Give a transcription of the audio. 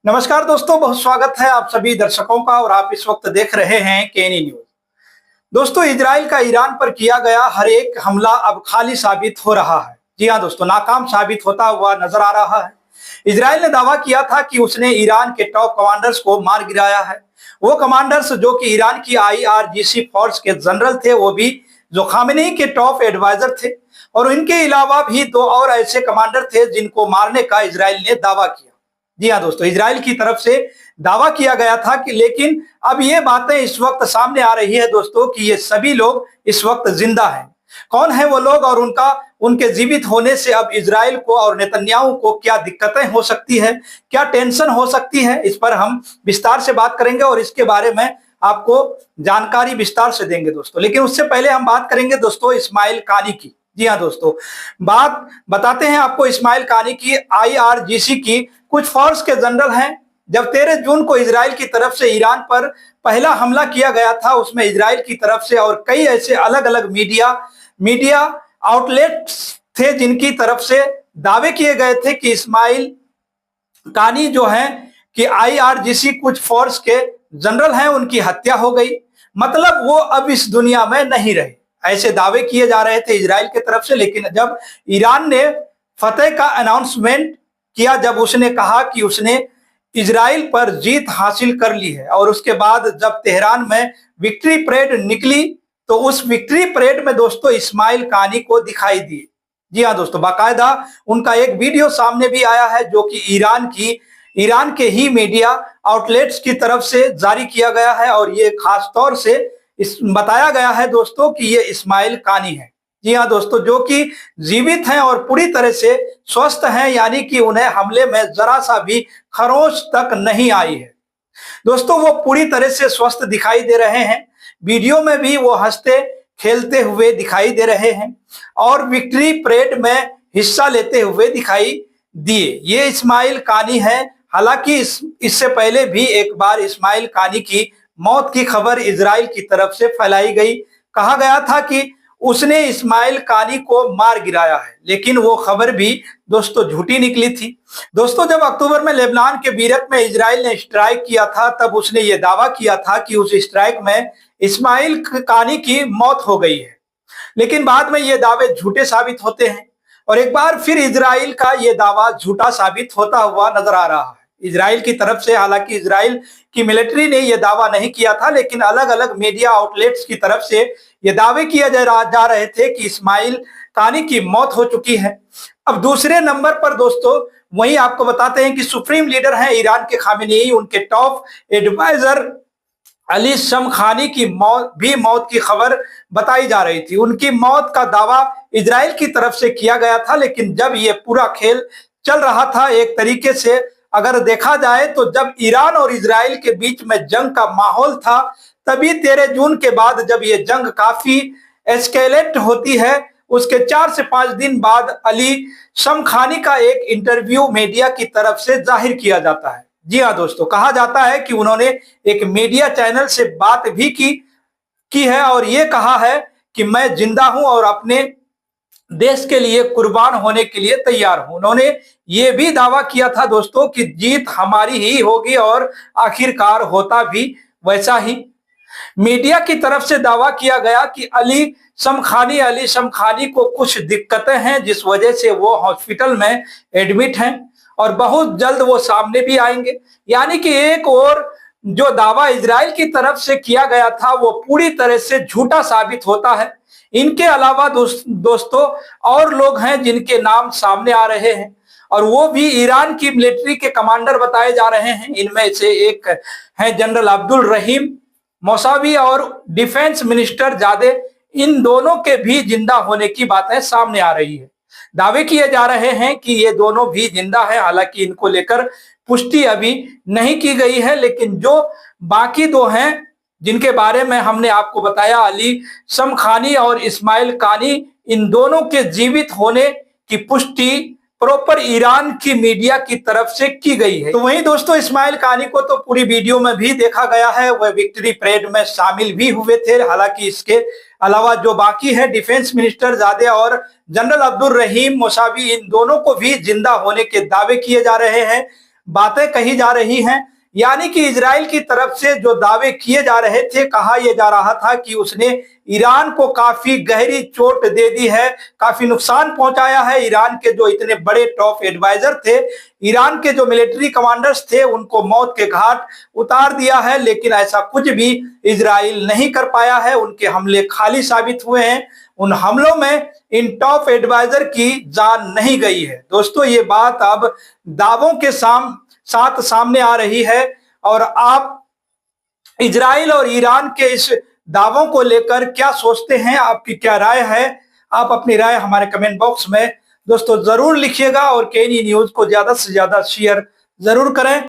नमस्कार दोस्तों, बहुत स्वागत है आप सभी दर्शकों का। और आप इस वक्त देख रहे हैं केनी न्यूज। दोस्तों, इजराइल का ईरान पर किया गया हर एक हमला अब खाली साबित हो रहा है। जी हाँ दोस्तों, नाकाम साबित होता हुआ नजर आ रहा है। इजराइल ने दावा किया था कि उसने ईरान के टॉप कमांडर्स को मार गिराया है। वो कमांडर्स जो कि ईरान की IRGC फोर्स के जनरल थे, वो भी जो खामेनी के टॉप एडवाइजर थे। और इनके अलावा भी दो और ऐसे कमांडर थे जिनको मारने का इजराइल ने दावा किया। जी हाँ दोस्तों, इजराइल की तरफ से दावा किया गया था कि लेकिन अब ये बातें इस वक्त सामने आ रही है दोस्तों कि ये सभी लोग इस वक्त जिंदा हैं। कौन है वो लोग और उनके जीवित होने से अब इजराइल को और नेतन्याहू को क्या दिक्कतें हो सकती है, क्या टेंशन हो सकती है, इस पर हम विस्तार से बात करेंगे और इसके बारे में आपको जानकारी विस्तार से देंगे दोस्तों। लेकिन उससे पहले हम बात करेंगे दोस्तों इस्माइल कानी की। जी हाँ दोस्तों, बात बताते हैं आपको इस्माइल कानी की। IRGC की कुछ फोर्स के जनरल हैं। जब 13 जून को इजराइल की तरफ से ईरान पर पहला हमला किया गया था, उसमें इजराइल की तरफ से और कई ऐसे अलग अलग मीडिया आउटलेट्स थे जिनकी तरफ से दावे किए गए थे कि इस्माइल कानी जो है कि IRGC कुछ फोर्स के जनरल हैं, उनकी हत्या हो गई, मतलब वो अब इस दुनिया में नहीं रहे। ऐसे दावे किए जा रहे थे इजराइल की तरफ से। लेकिन जब ईरान ने फतेह का अनाउंसमेंट किया, जब उसने कहा कि उसने इजराइल पर जीत हासिल कर ली है, और उसके बाद जब तेहरान में विक्ट्री परेड निकली, तो उस विक्ट्री परेड में दोस्तों इस्माइल कानी को दिखाई दिए। जी हाँ दोस्तों, बाकायदा उनका एक वीडियो सामने भी आया है जो कि ईरान के ही मीडिया आउटलेट्स की तरफ से जारी किया गया है। और ये खास तौर से बताया गया है दोस्तों कि ये इस्माइल कानी है। जी हाँ दोस्तों, जो कि जीवित हैं और पूरी तरह से स्वस्थ हैं, यानी कि उन्हें हमले में जरा सा भी खरोंच तक नहीं आई है। दोस्तों, वो पूरी तरह से स्वस्थ दिखाई दे रहे हैं। वीडियो में भी वो हंसते खेलते हुए दिखाई दे रहे हैं और विक्ट्री परेड में हिस्सा लेते हुए दिखाई दिए। ये इस्माइल कानी है। हालांकि इससे पहले भी एक बार इस्माइल कानी की मौत की खबर इजराइल की तरफ से फैलाई गई। कहा गया था कि उसने इस्माइल कानी को मार गिराया है, लेकिन वो खबर भी दोस्तों झूठी निकली थी। दोस्तों, जब अक्टूबर में लेबनान के बीरत में इजराइल ने स्ट्राइक किया था, तब उसने ये दावा किया था कि उस स्ट्राइक में इस्माइल कानी की मौत हो गई है। लेकिन बाद में ये दावे झूठे साबित होते हैं और एक बार फिर इजराइल का ये दावा झूठा साबित होता हुआ नजर आ रहा है इजराइल की तरफ से। हालांकि इजराइल की मिलिट्री ने यह दावा नहीं किया था, लेकिन अलग अलग मीडिया आउटलेट्स की तरफ से ये दावे किए जा रहे थे कि इस्माइल कानी की मौत हो चुकी है। अब दूसरे नंबर पर दोस्तों वहीं आपको बताते हैं कि सुप्रीम लीडर हैं ईरान के खामेनी, उनके टॉप एडवाइजर अली शमखानी की मौत की खबर बताई जा रही थी। उनकी मौत का दावा इजराइल की तरफ से किया गया था। लेकिन जब ये पूरा खेल चल रहा था, एक तरीके से अगर देखा जाए तो जब ईरान और इजराइल के बीच में जंग का माहौल था, तभी 13 जून के बाद जब ये जंग काफी एस्केलेट होती है, उसके 4 से 5 दिन बाद अली शमखानी का एक इंटरव्यू मीडिया की तरफ से जाहिर किया जाता है। जी हाँ दोस्तों, कहा जाता है कि उन्होंने एक मीडिया चैनल से बात भी की है और ये कहा है कि मैं जिंदा हूं और अपने देश के लिए कुर्बान होने के लिए तैयार हूं। उन्होंने ये भी दावा किया था दोस्तों कि जीत हमारी ही होगी और आखिरकार होता भी वैसा ही। मीडिया की तरफ से दावा किया गया कि अली शमखानी को कुछ दिक्कतें हैं, जिस वजह से वो हॉस्पिटल में एडमिट हैं और बहुत जल्द वो सामने भी आएंगे। यानी कि एक और जो दावा इजराइल की तरफ से किया गया था वो पूरी तरह से झूठा साबित होता है। इनके अलावा दोस्तों और लोग हैं जिनके नाम सामने आ रहे हैं और वो भी ईरान की मिलिट्री के कमांडर बताए जा रहे हैं। इनमें से एक है जनरल अब्दुल रहीम मौसावी और डिफेंस मिनिस्टर जादे। इन दोनों के भी जिंदा होने की बातें सामने आ रही है। दावे किए जा रहे हैं कि ये दोनों भी जिंदा है। हालांकि इनको लेकर पुष्टि अभी नहीं की गई है, लेकिन जो बाकी दो हैं जिनके बारे में हमने आपको बताया, अली शमखानी और इस्माइल कानी, इन दोनों के जीवित होने की पुष्टि प्रॉपर ईरान की मीडिया की तरफ से की गई है। तो वहीं दोस्तों इस्माइल कानी को तो पूरी वीडियो में भी देखा गया है, वह विक्ट्री परेड में शामिल भी हुए थे। हालांकि इसके अलावा जो बाकी है डिफेंस मिनिस्टर जादे और जनरल अब्दुल रहीम मौसावी, इन दोनों को भी जिंदा होने के दावे किए जा रहे हैं। बातें कही जा रही हैं। यानी कि इजराइल की तरफ से जो दावे किए जा रहे थे, कहा यह जा रहा था कि उसने ईरान को काफी गहरी चोट दे दी है, काफी नुकसान पहुंचाया है। ईरान के जो इतने बड़े टॉप एडवाइजर थे, ईरान के जो मिलिट्री कमांडर्स थे, उनको मौत के घाट उतार दिया है। लेकिन ऐसा कुछ भी इजराइल नहीं कर पाया है। उनके हमले खाली साबित हुए हैं। उन हमलों में इन टॉप एडवाइजर की जान नहीं गई है। दोस्तों, ये बात अब दावों के साथ सामने आ रही है। और आप इजराइल और ईरान के इस दावों को लेकर क्या सोचते हैं? आपकी क्या राय है? आप अपनी राय हमारे कमेंट बॉक्स में दोस्तों जरूर लिखिएगा और केएनई न्यूज को ज्यादा से ज्यादा शेयर जरूर करें।